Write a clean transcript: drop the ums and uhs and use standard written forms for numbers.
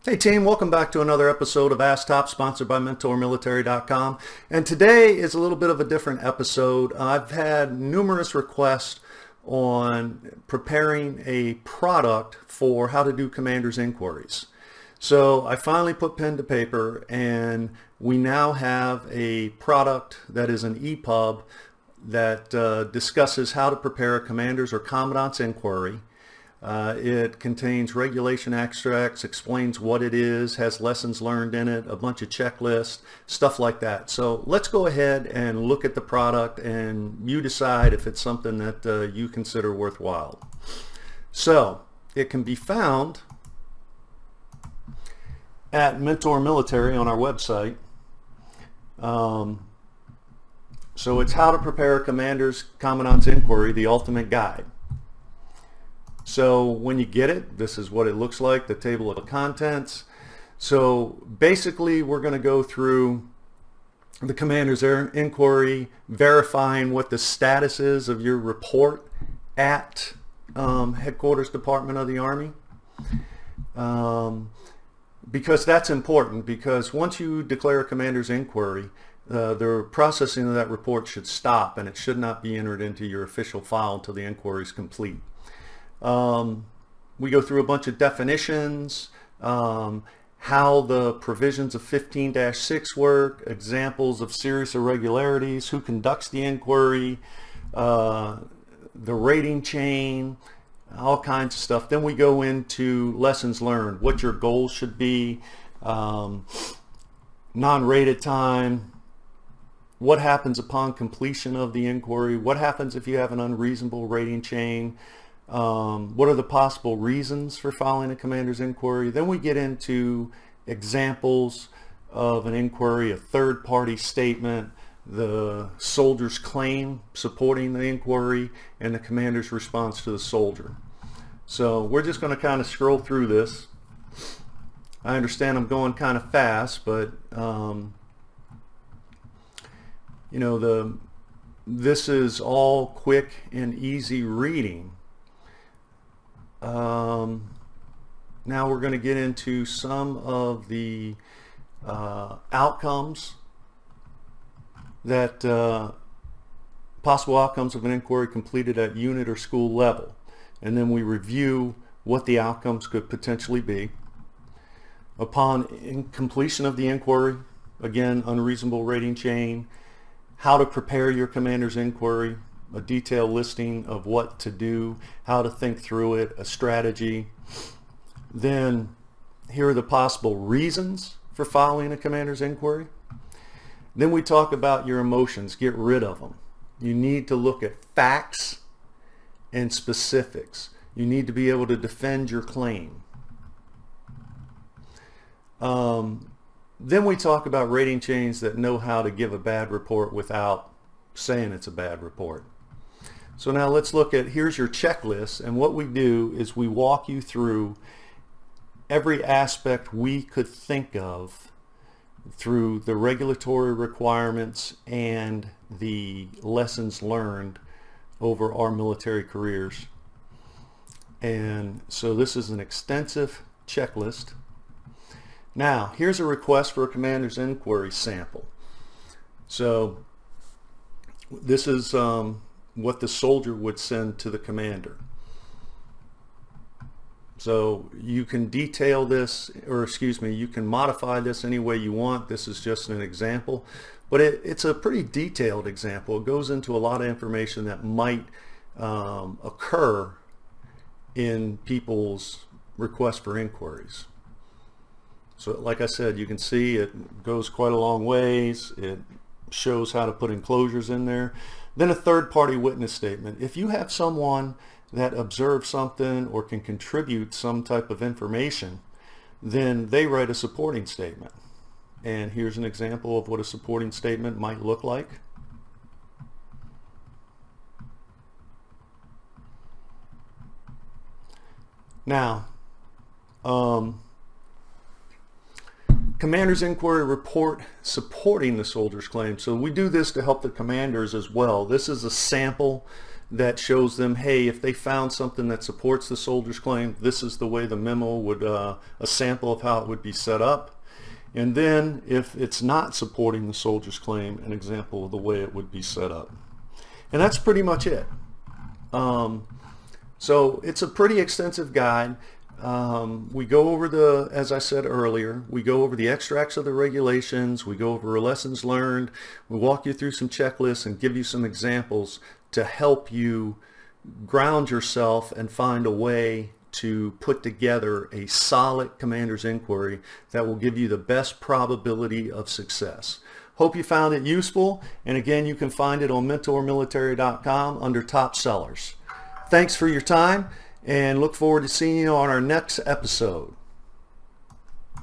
Hey team, welcome back to another episode of Ask Top, sponsored by MentorMilitary.com. And today is a little bit of a different episode. I've had numerous requests on preparing a product for how to do commander's inquiries. So I finally put pen to paper, and we now have a product that is an EPUB that discusses how to prepare a commander's or commandant's inquiry. It contains regulation extracts, explains what it is, has lessons learned in it, a bunch of checklists, stuff like that. So let's go ahead and look at the product, and you decide if it's something that you consider worthwhile. So it can be found at Mentor Military on our website. So it's how to prepare a commander's commandant's inquiry, the ultimate guide. So when you get it, this is what it looks like, the table of contents. So basically we're going to go through the commander's inquiry, verifying what the status is of your report at Headquarters Department of the Army. Because that's important, because once you declare a commander's inquiry, the processing of that report should stop, and it should not be entered into your official file until the inquiry is complete. We go through a bunch of definitions, how the provisions of 15-6 work, examples of serious irregularities, who conducts the inquiry, the rating chain, all kinds of stuff. Then we go into lessons learned, what your goals should be, non-rated time, what happens upon completion of the inquiry, what happens if you have an unreasonable rating chain, what are the possible reasons for filing a commander's inquiry. Then we get into examples of an inquiry, a third-party statement, the soldier's claim supporting the inquiry, and the commander's response to the soldier. So we're just going to kind of scroll through this. I understand I'm going kind of fast, but you know, this is all quick and easy reading. Now we're going to get into some of the outcomes that possible outcomes of an inquiry completed at unit or school level, and then we review what the outcomes could potentially be. Upon completion of the inquiry, again, unreasonable rating chain, how to prepare your commander's inquiry, a detailed listing of what to do, how to think through it, a strategy. Then here are the possible reasons for filing a commander's inquiry. Then we talk about your emotions, get rid of them. You need to look at facts and specifics. You need to be able to defend your claim. Then we talk about rating chains that know how to give a bad report without saying it's a bad report. So now let's look at, here's your checklist, and what we do is we walk you through every aspect we could think of through the regulatory requirements and the lessons learned over our military careers. And so this is an extensive checklist. Now, here's a request for a commander's inquiry sample. So this is what the soldier would send to the commander. So you can detail this, or excuse me, you can modify this any way you want. This is just an example, but it's a pretty detailed example. It goes into a lot of information that might occur in people's requests for inquiries. So like I said, you can see it goes quite a long ways. It shows how to put enclosures in there. Then a third-party witness statement. If you have someone that observed something or can contribute some type of information, then they write a supporting statement. And here's an example of what a supporting statement might look like. Now, commander's inquiry report supporting the soldier's claim. So we do this to help the commanders as well. This is a sample that shows them, hey, if they found something that supports the soldier's claim, this is the way the memo would, a sample of how it would be set up. And then if it's not supporting the soldier's claim, an example of the way it would be set up. And that's pretty much it. So it's a pretty extensive guide. We go over as I said earlier, we go over the extracts of the regulations, we go over lessons learned, we walk you through some checklists and give you some examples to help you ground yourself and find a way to put together a solid commander's inquiry that will give you the best probability of success. Hope you found it useful, and again, you can find it on mentormilitary.com under top sellers. Thanks for your time, and look forward to seeing you on our next episode.